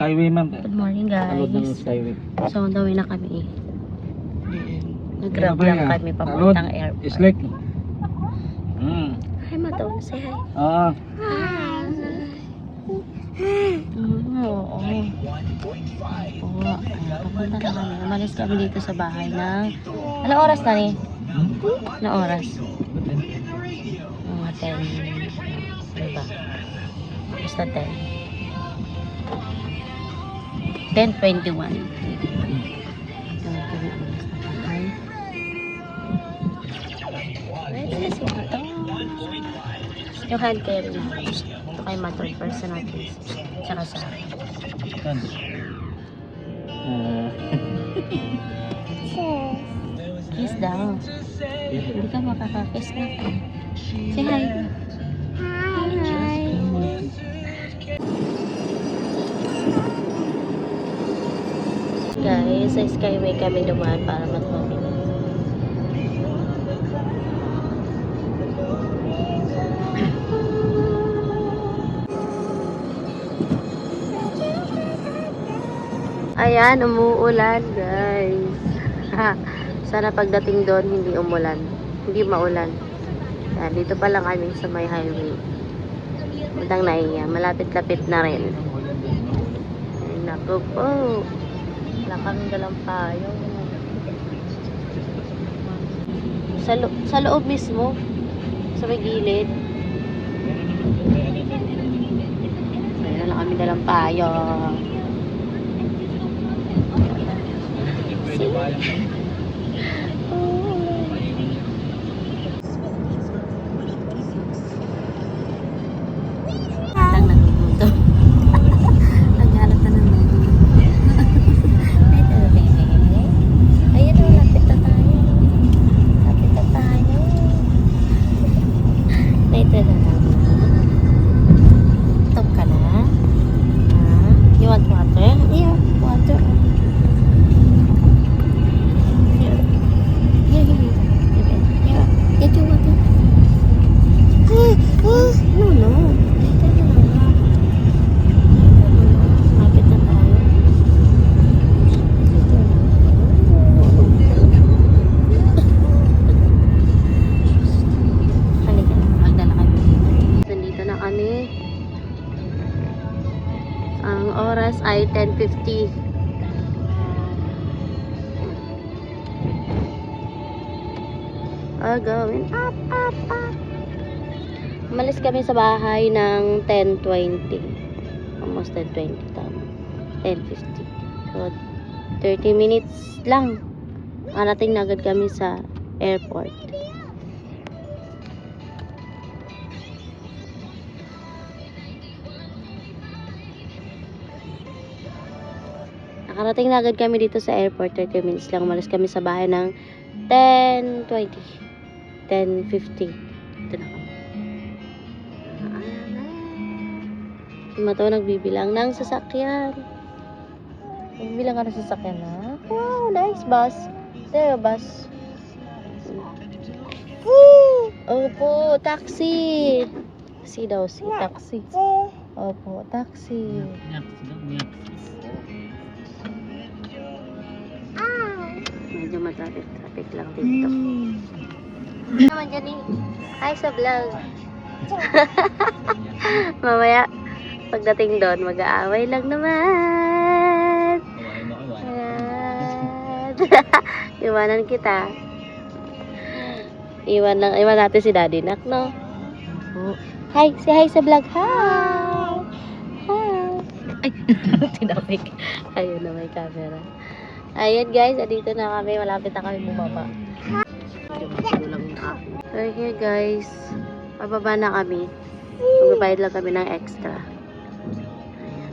Skyway ma'am. Good morning Talod ng guys. Skyway. So on the way na kami. Nag-grab Ano ba lang yan? kami papuntang Talod? airport. Islik. Hi Maton, say hi. Ah, Oo. Oo. Papunta na kami. Umalis kami dito sa bahay ng... Anong oras na ni? Anong oras? Mga 10. Ano ba? Basta 10. 10:21. Yung hand carry na. Ito kay Maton, personal case. Tsaka sa akin. saan? Kiss daw. Hindi ka makakakiss na. Say hi. Hi. Guys, sa Skyway kami dumaan para matmamili. Ayan, umuulan guys. Sana pagdating doon hindi umulan. Hindi maulan. Yan, dito pa lang kami sa may highway. Magandang naiya. Malapit-lapit na rin. Ay, naku po. Wala kaming dalang payong. Sa loob mismo. Sa may gilid. Mayroon lang kami dalang payong. Ang oras ay 10:50. Going up, up, up. Umalis kami sa bahay ng 10:20. Almost 10:20 tama. 10:50. So 30 minutes lang. Nakarating na agad kami sa airport. Nakarating na agad kami dito sa airport. 30 minutes lang. Umalis kami sa bahay ng 10:20. 10:50. Ito na kami. Si Mato nagbibilang ng sasakyan. Nagbibilang ka ng sasakyan na. Wow, nice bus. There, bus. Opo, taxi. Taxi daw, si taxi. Opo, taxi. Medyo matraffic lang dito. Naman dyan eh. Hi sa vlog. Mamaya, pagdating doon, mag-aaway lang naman. Ayan. Iwanan kita. Iwan natin si Daddy Nak, no? Hi, say hi sa vlog. Hi. Hi. Ay, tinapik. Ayun na may camera. Ayan guys, dito na kami. Malapit na kami bumaba. So here guys, pababa na kami. Magbabayad lang kami ng extra. Ayan.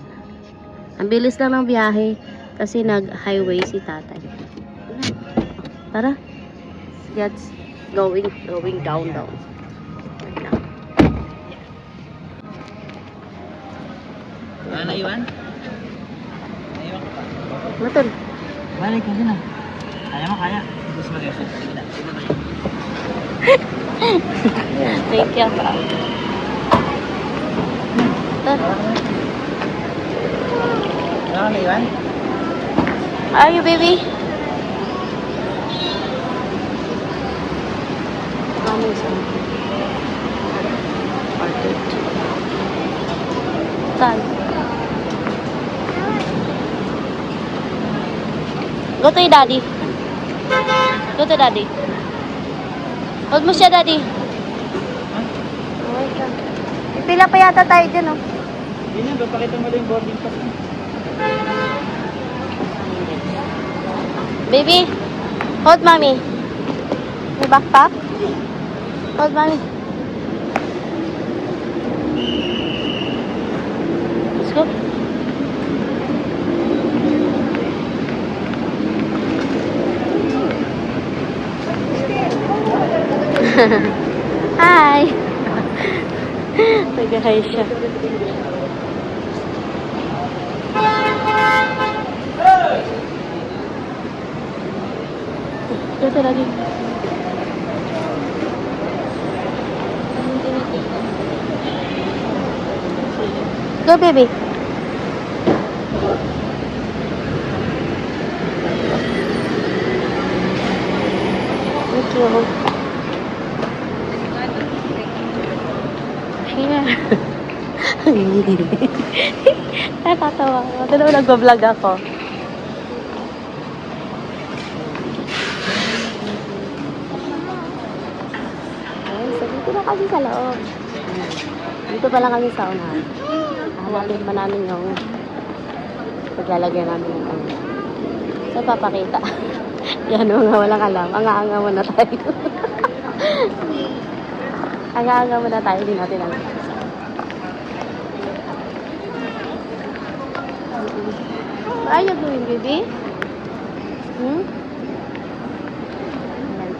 Ang bilis lang ng biyahe kasi nag-highway si tatay. Tara. That's going down. Naiwan? Naiwan ka pa? Matun. Balik ka na. Kaya mo, kaya. Gusto mo guys. Thank you. Tara. ka naiwan? Are you, baby? Ano sa orchid? Saan? Go to your daddy. Go to daddy. Hold mo siya, daddy. Okay ka. Pila pa yata tayo dyan, oh. Hindi na, papakita mo lang yung boarding pass. Baby, hold mommy. May backpack? Hold mommy. Let's go. Hi! Nag-hi siya. Ito lagi. Go, baby. Thank you. Here. Nakakatawa. Ito naman nagbablog ako. Ay, so dito na kami sa loob. Dito pa lang kami sa unahan. Hanapin pa namin yung paglalagyan namin ng ano. So, papakita. Yan, mga walang alam. Anga-anga muna tayo. Anga-anga muna tayo. Hindi natin alam. What are you doing, baby? Hmm?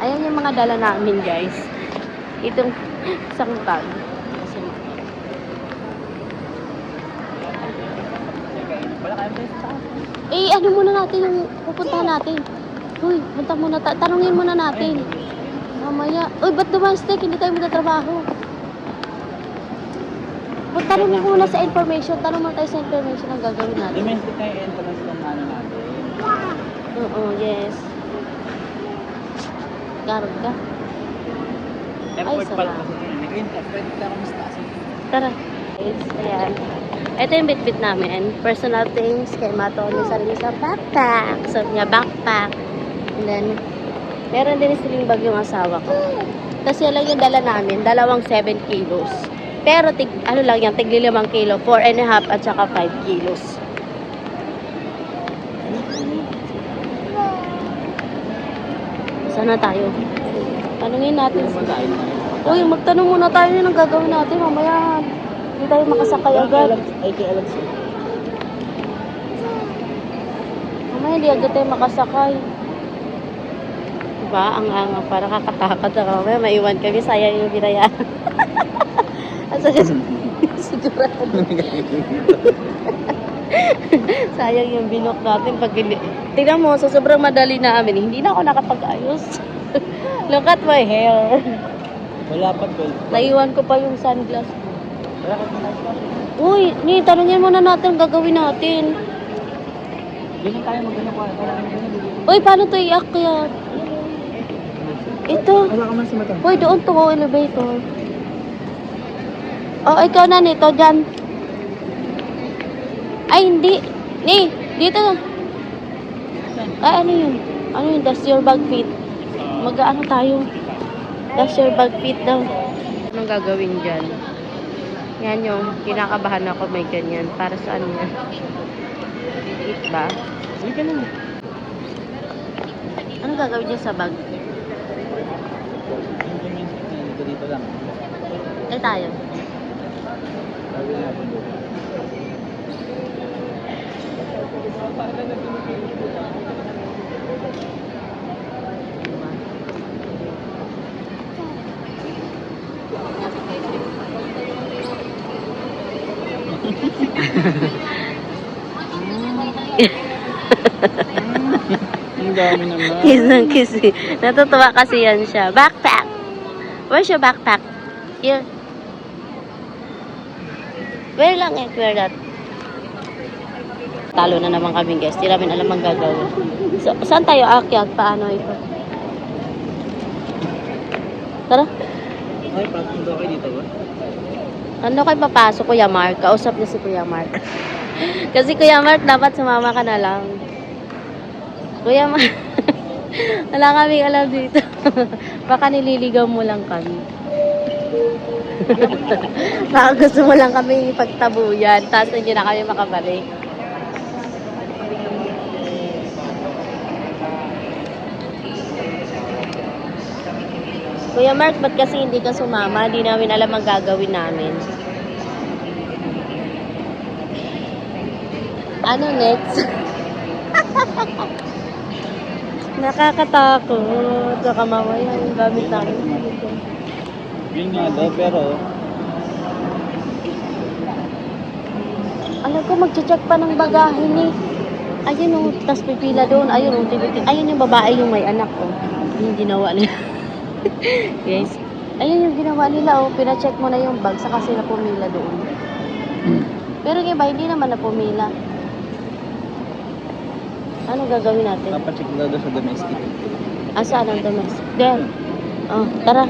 Ayan yung mga dala namin, guys. Itong isang bag. Kasi Wala kayong place sa akin. ano muna natin yung pupuntahan natin. Uy, punta muna tanungin muna natin. Mamaya. Uy, ba't domestic? Hindi tayo magtatrabaho. Tanong mo muna sa information. Tanong muna tayo sa information ang gagawin natin. Domestic na yung entrance ng ano natin. Oo, yes. Garga. Airport pala sarap. kasi. Nag-green card. Pwede ka mas taas. Tara. Yes, ayan. Ito yung bit-bit namin. Personal things. Kay Mato, may sarili sa backpack. So, niya backpack. And then, meron din siling bag yung asawa ko. Kasi lang yung dala namin, 7 kilos. Pero, ano lang yan, tigli 5 kilo. 4.5 at saka 5 kilos. Saan na tayo? Tanungin natin sila. Uy, magtanong muna tayo ng gagawin natin. Mamaya, hindi tayo makasakay agad. Ay, kay Alex. Mamaya, hindi agad tayo makasakay. Diba? Ang anga, para kakatakot na mamaya. Maiwan kami, sayang yung binayaan. Asa dyan? Sigurado. Sayang yung binok natin. Pag tingnan mo, sa sobrang madali namin, hindi na ako nakapag-ayos. Look at my hair. Wala pa 12. Naiwan ko pa yung sunglass ko. Wala ka pa. Uy, tanongin muna natin ang gagawin natin. Ganyan tayo magano pa. Wala ka na. Uy, paano ito iakyat? Ito. Wala ka man sa mata. Uy, doon to, elevator. Oh, ikaw na nito, dyan. Ay, hindi. Ni, dito. Ay, ano yun? Ano yun? That's your bag fit. Mag-ano tayo? That's your bag fit daw. Anong gagawin dyan? Yan yung kinakabahan ako, may ganyan. Para saan yan? Fit ba? Sige ka na. Anong gagawin dyan sa bag? Dito lang. Ay, tayo. Ang dami naman. Kiss ng kiss. Natutuwa kasi yan siya. Backpack. Where's your backpack? Here. Where lang eh? Where that? talo na naman kami guys. Di namin alam ang gagawin. So, saan tayo aakyat? Paano ito? Tara. Ay, papunta kayo dito ba? Ano kayo papasok, Kuya Mark? Kausap niya si Kuya Mark. Kasi Kuya Mark, dapat sumama ka na lang. Kuya Mark, wala kaming alam dito. Baka nililigaw mo lang kami. Baka gusto mo lang kami ipagtabuyan, tapos hindi na kami makabalik. Kuya Mark, ba't kasi hindi ka sumama? Hindi namin alam ang gagawin namin. Ano next? Nakakatakot. Baka mamaya yung gamit namin. Yun nga daw, pero Alam ko, mag-check pa ng bagahe ni. Ayun o, tas pipila doon. Ayun o, ayun yung babae yung may anak o. Yung ginawa nila. Guys, ayun yung ginawa nila o. Pina-check mo na yung bag, saka sila pumila doon. Pero yung iba, hindi naman na pumila. Ano gagawin natin? napacheck daw doon sa domestic. Saan ang domestic? There. Oh, tara.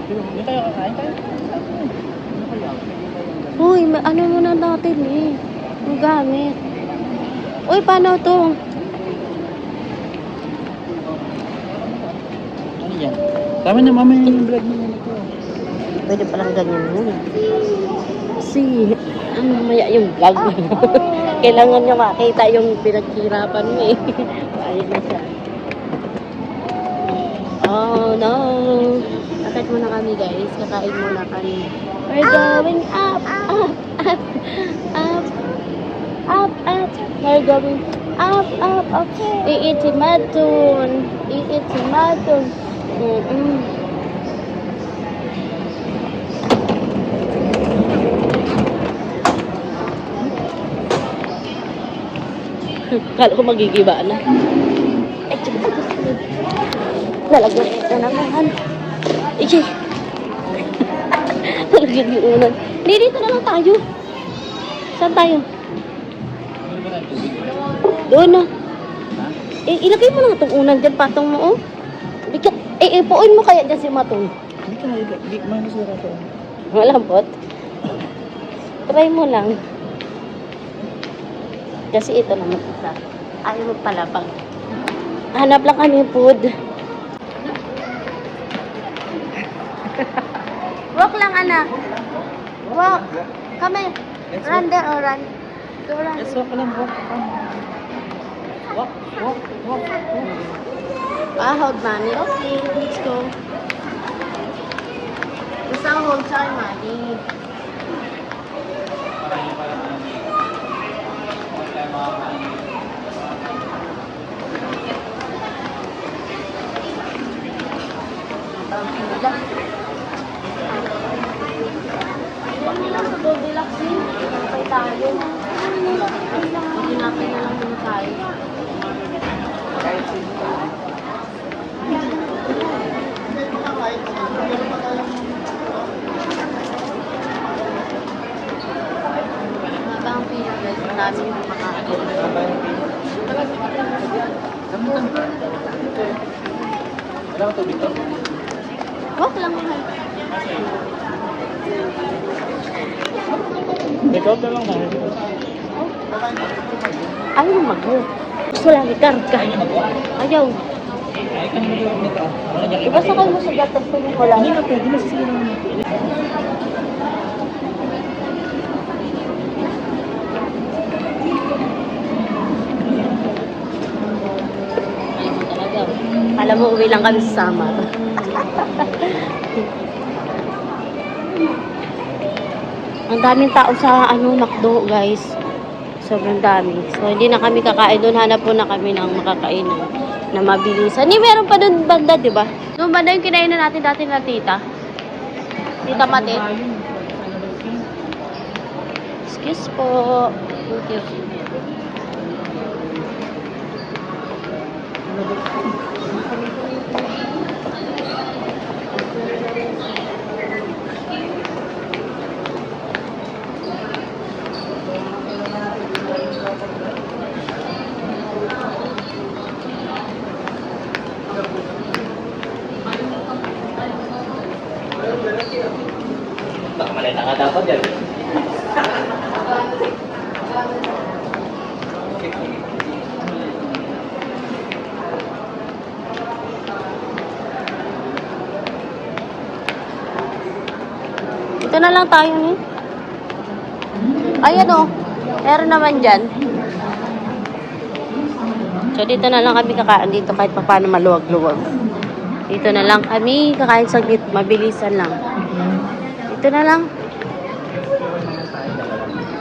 Hindi tayo kakain tayo. Uy, may ano muna natin eh. Yung gamit. Uy, paano to? Ano yan? Tama na mamaya yung vlog mo yan ito. Pwede palang ganyan yun. Kasi, ano mamaya yung vlog mo. Kailangan niya makita yung pinaghirapan mo eh. Ayun na siya. Oh no. Akit muna kami guys. Kakain muna kami. We're going up, up, up, up, up, up. We're going up, up, up. Iitimatun. Iitimatun. Kala ko magigiba na. Ay, tsaka. Lalagyan ito naman. Ije. Lalagyan yung unan. Hindi, dito na lang tayo. Saan tayo? Doon na. Ilagay mo lang itong unan dyan, patong mo, oh. Ipuin mo kaya dyan si Matong. Hindi ka hindi ka masura to. Malambot. Try mo lang. Kasi ito naman isa. Ayaw magpalabang. Hanap lang kami food. Walk lang, anak. Walk. Come here. Run there or run. Go run. Let's walk lang, walk. Walk, walk, walk, walk. Hold mommy. Okay, let's go. Basta hold sa'yo, mommy. Hindi lang sa Goldilocks eh. Kapay tayo. Hindi natin na lang muna tayo. Mabang pila guys. Marami yung makakain. Wala ka tubig to? Walk lang mahal. Record na lang na. Ayaw mo mag-walk. Gusto lang ikarga. Ayaw. Ay, ka naman yung nito. Ibasa kayo mo sa gatas ko yung wala. Hindi na pwede na sisira naman natin. Alam mo, uwi lang kami sa Samar. Ang daming tao sa McDo, guys. Sobrang dami. So, hindi na kami kakain doon. Hanap po na kami ng makakainan na mabilisan. Hindi, meron pa doon banda, di ba? Doon banda yung kinainan natin dati na tita. Tita Matit. Excuse po. Thank you. Dito na lang tayo ni. Ayan o. Meron naman dyan. So, dito na lang kami kakain dito kahit pa paano maluwag-luwag. Dito na lang kami kakain saglit. Mabilisan lang. Dito na lang.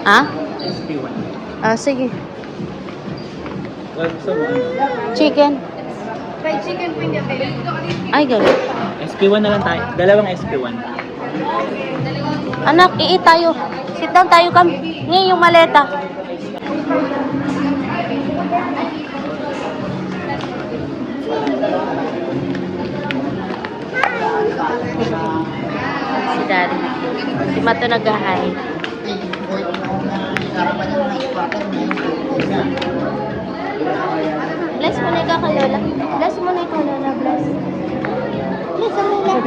Ha? SP1. Ah, sige. Gusto mo? Chicken. Fried chicken po hindi available. Ay, gano'n. SP1 na lang tayo. Dalawang SP1. Anak, iit tayo. Sit down tayo kami. Ngayon yung maleta. Si Daddy. Si Mato nag-hi. Bless mo na ikaw ka, Lola. Bless mo na ikaw, Lola. Bless. Bless mo na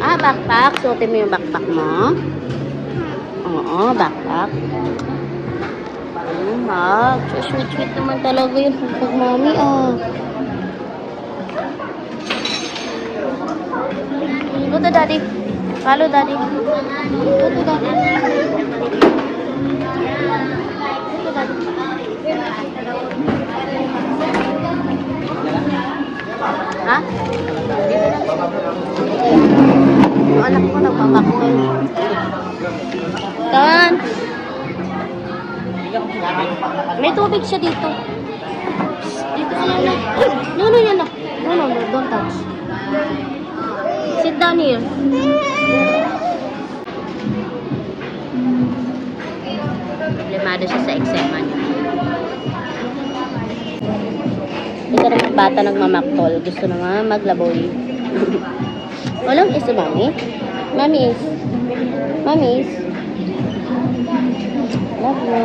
Ah, backpack. Suotin mo yung backpack mo. Oo, backpack. Mag. Sweet-sweet naman talaga yung backpack, mami. Go to daddy. Follow daddy. Go to daddy. Go to daddy. Ha? Yung anak ko nagpapakol. Tan! May tubig siya dito. Dito siya na. No, no, yan na. No, no, no. Don't touch. Sit down here. Problemado siya sa eksema niya. Ito naman bata nagmamaktol. Gusto naman maglaboy. Walang is si Mami. Mami is. Mami is. Love you.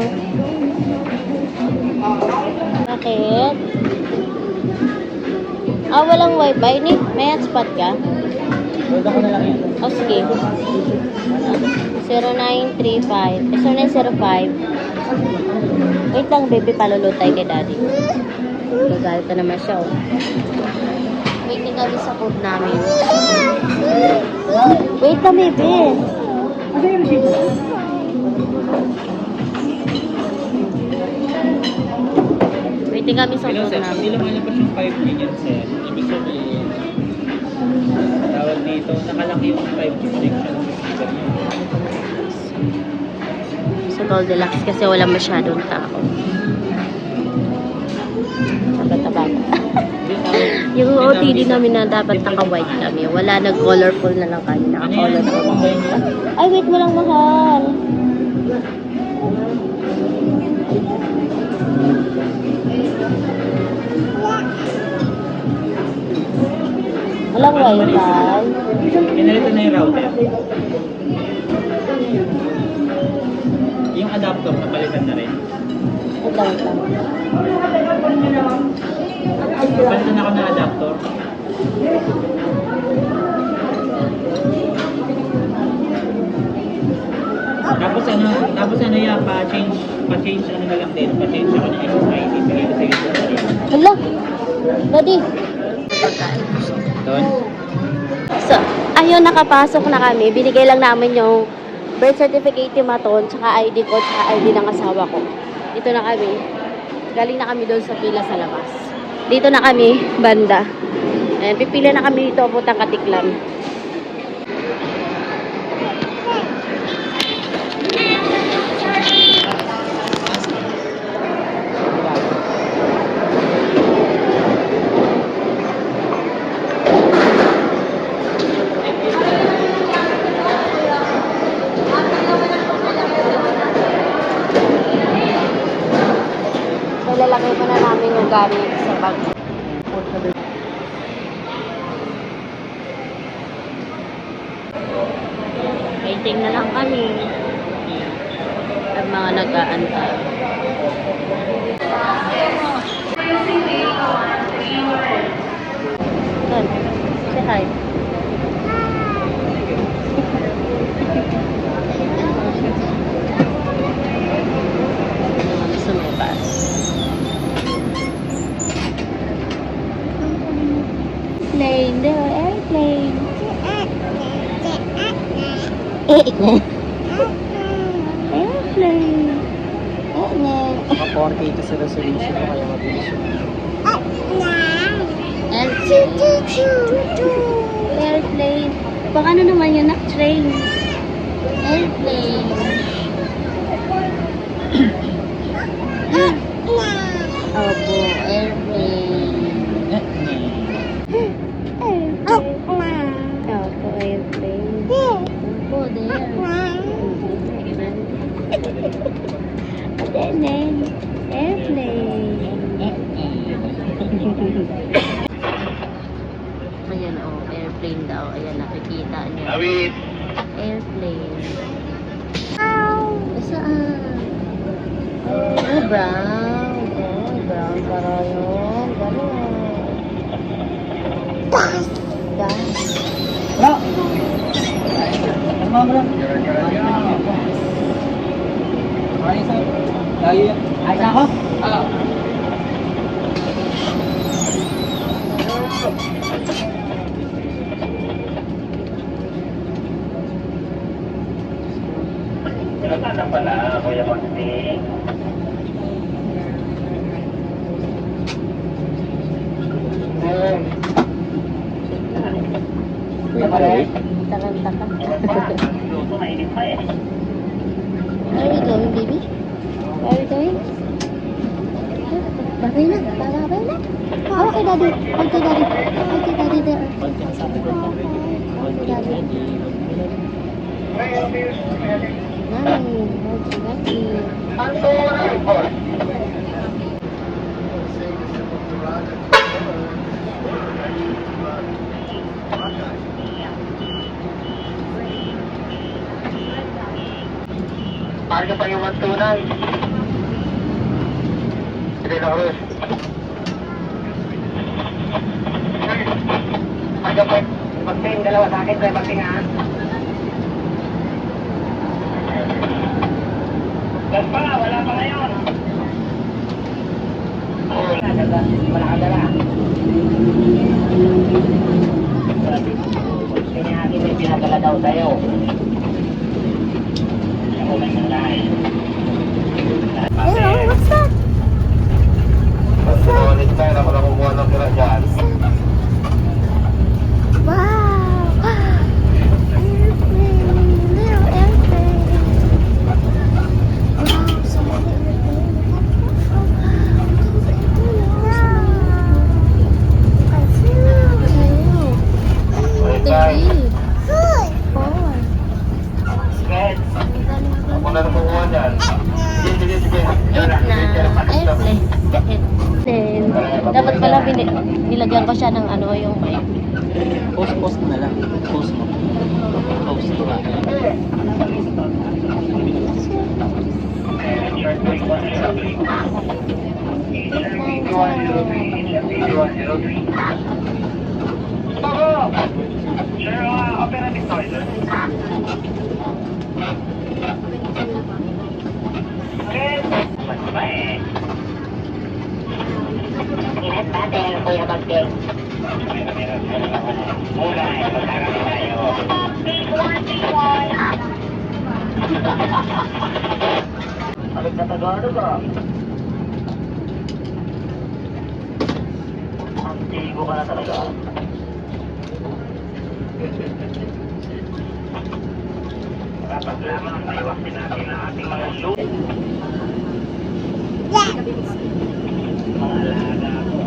Bakit? Walang wifi ni. May hotspot ka? Hold ako na lang yan. O, sige. 0935. 0905. Wait lang, baby. Palulutay kay daddy. Nagalit na naman siya, oh. Waiting kami sa food namin. Wait lang, baby. Waiting kami sa Hello, food sir. namin. Hindi lumalabas yung 5G yan, sir. Ibig sabihin, tawag dito, nakalaki yung 5G connection ng speaker niya. Sa Goldilocks kasi wala masyadong tao. Bata-bata. Yung OTD namin na dapat naka-white kami. Wala, nag-colorful na lang kami. Naka-colorful. Ay, wait mo lang, mahal. Walang wifi. Pinalito na yung router. Yung adapter, napalitan na rin. Wait lang, wait lang. Napalitan ako ng adapter. Tapos ano yan, pa-change ano na lang din, pa-change ako ng SSID. Sige. Hala! Daddy! Doon? So, ayun, nakapasok na kami. Binigay lang namin yung birth certificate ni Maton, tsaka ID ko, tsaka ID ng asawa ko. Dito na kami. Galing na kami doon sa pila sa labas. Dito na kami, banda. Ayan, pipila na kami dito, putang Katiklan. Lalagay pa na namin yung gamit sa bag. Waiting na lang kami. At mga nag-aantay. Doon. Say hi. Sa may bus. Plane, there are airplane. Airplane. Mga 40 ito sa resolution ko kaya mabilis yun. Airplane. Baka ano naman yun, train. Airplane. Opo, airplane. Opo, airplane. Opo, there. Airplane. Ayan oh, airplane daw. Ayan, nakikita niya. Airplane. Saan? Oh, brown. Oh, brown para yun. Gano'n. Gas. Bro! Ano bro? Ayos ako. Ayos ako? Oo. Sana pala, Kuya Monty. Kuya Maray? Takang-takang. Luto, mainit pa eh. Where are we going, baby? Where are we going? Babay na. Babay na. Oh, okay, daddy. Okay, daddy. Okay, daddy there. Konti ang sabi ko. Konti ang ready. Nice. Okay, daddy. Parang pa yung magtunay. Sige na, Rus. Parang pa magting, dalawa sa akin, tayo magting ha. Gas pa, wala pa ngayon. Wala ka dala. Kanya akin may pinadala daw sa'yo. Hello, what's that? Ulit tayo, ako nakukuha ng pira dyan. Wow! Airplane! Little airplane! Wow, so many Ulit tayo. Ako na nakukuha dyan. Sige. Airplane. Then, dapat pala nilagyan ko siya ng ano, yung mic. Post mo na lang. Post mo. Post mo ba? Operating noises. Ingat natin, Kuya Bagdeng. Mula, magkakaroon tayo. Balik na Tagalog ba? Ang tigo ka na talaga. Dapat lamang maiwasin natin ang ating mga loot. Mga alaga ko.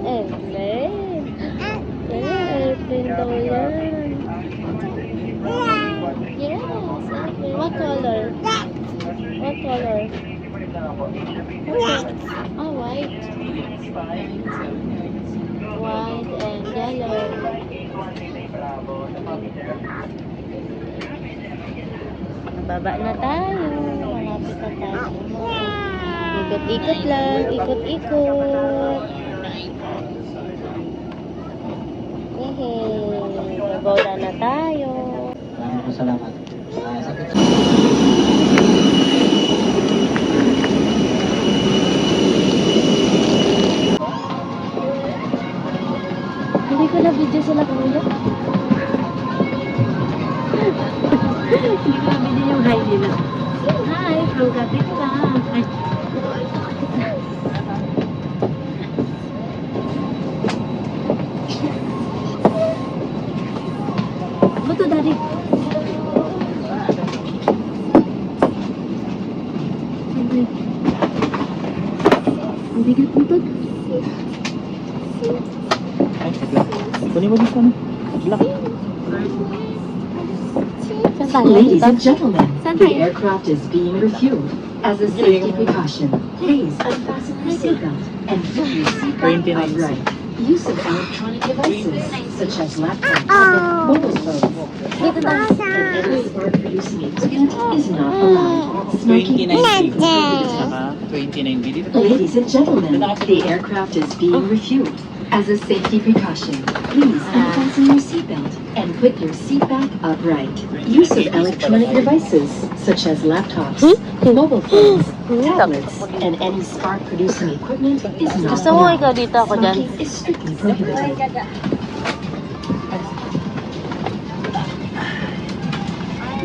Airplane. Airplane daw yan. Yes, airplane. What color? What color? Oh, white. White and yellow. Baba na tayo. Malapit na tayo. Ikot-ikot lang. Ikot-ikot. Yehey. Babola na tayo. Maraming salamat. Hindi ko na video sila kuya. Hindi ko na video yung hi nila. Hi, from Katika. Ay. Ano to, Daddy? Ang bigat mo to. Ay, sagla. Kunin mo dito, ano? Sagla. Saan tayo? Ladies and gentlemen, Saan the tayo? aircraft is being refueled. As a safety precaution, please unfasten your seatbelt and put your seatbelt 29. upright. Use of electronic devices such as laptops and mobile phones, tablets, and any spark-producing equipment is not allowed. 29 Smoking B. Saka 29 B. Dito tayo. Ladies and gentlemen, the aircraft is being refueled. As a safety precaution, please unfasten your seatbelt and put your seat back upright. Use of electronic devices such as laptops, mobile phones, tablets, and any spark-producing equipment is not Gusto mo allowed. ikaw dito, ako dyan. Smoking is strictly prohibited.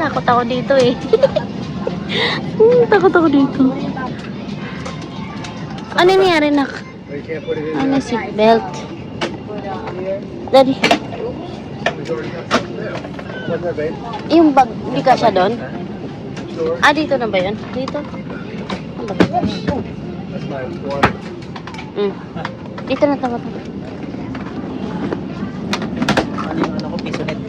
Nakot ako dito eh. Takot ako dito. Ano nangyari, nak? Ano seatbelt? Daddy. Yung bag, hindi ka siya doon? Ah, dito na ba yun? Dito? Ang bag. Dito na tama. Ano yung ano ko? Piso net.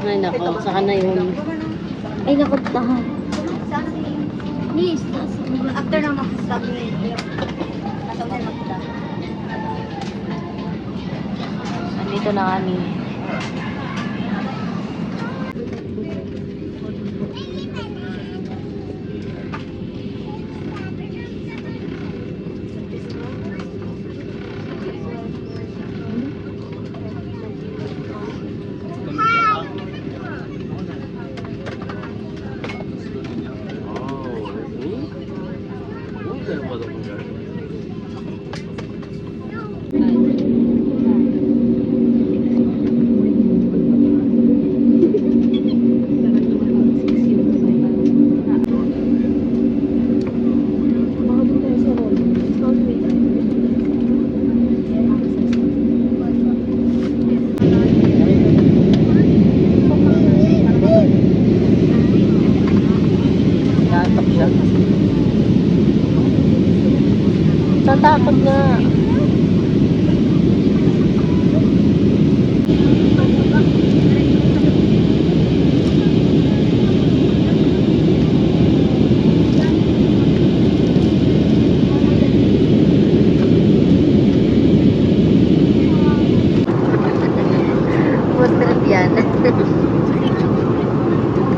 Ay, nako. Saka na yun. Ay, nako. Tahan. Please, after na makastop niya. Nandito na kami. Naantok siya. Tatakot na. Mustard yan.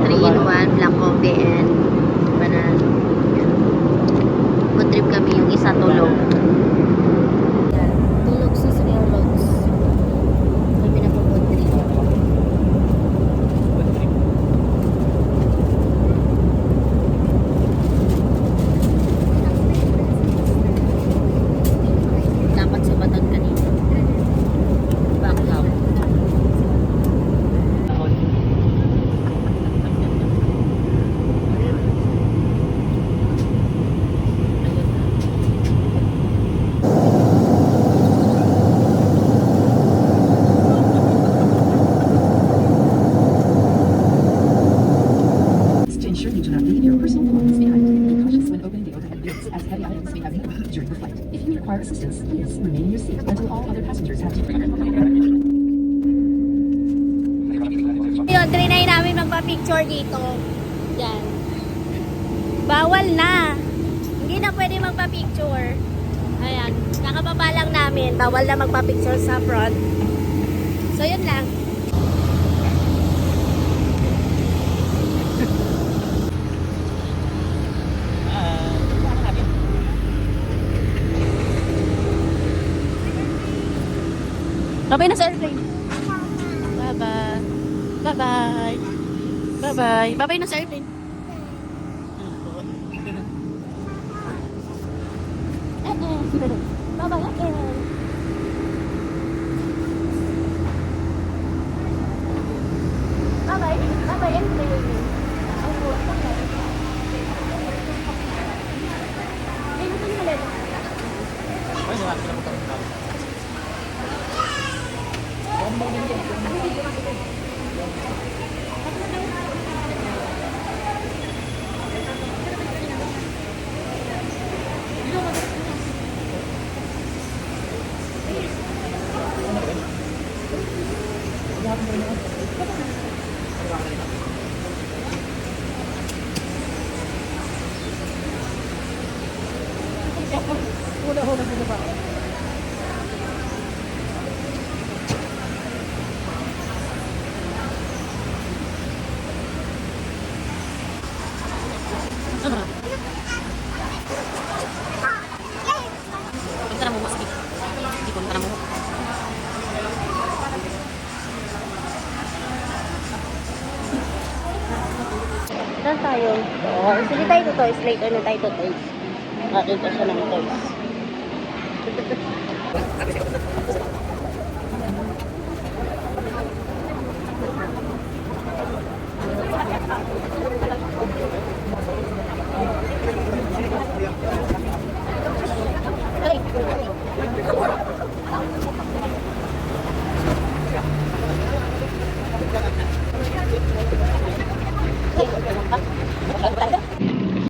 3-in-1, black coffee and banana. Food trip kami, yung isa tulog. Tulog sa Square Logs. Kami na po food trip. Dapat sa Baton kanina. Back out. To ensure you do not leave your personal belongings behind, be cautious when opening the overhead bins, as heavy items may have been moved during the flight. If you require assistance, please remain in your seat until all other passengers have departed. Yun, trinay namin magpa-picture dito. Yan. Bawal na. Hindi na pwede magpa-picture. Ayan. Nakababa lang namin. Bawal na magpa-picture sa front. So, yun lang. Babay na sa airplane. Bye-bye. Bye-bye. Bye-bye. Bye-bye na sa airplane. Bye-bye again. Sige tayo to toys. Later na tayo to toys. Nakita siya ng toys.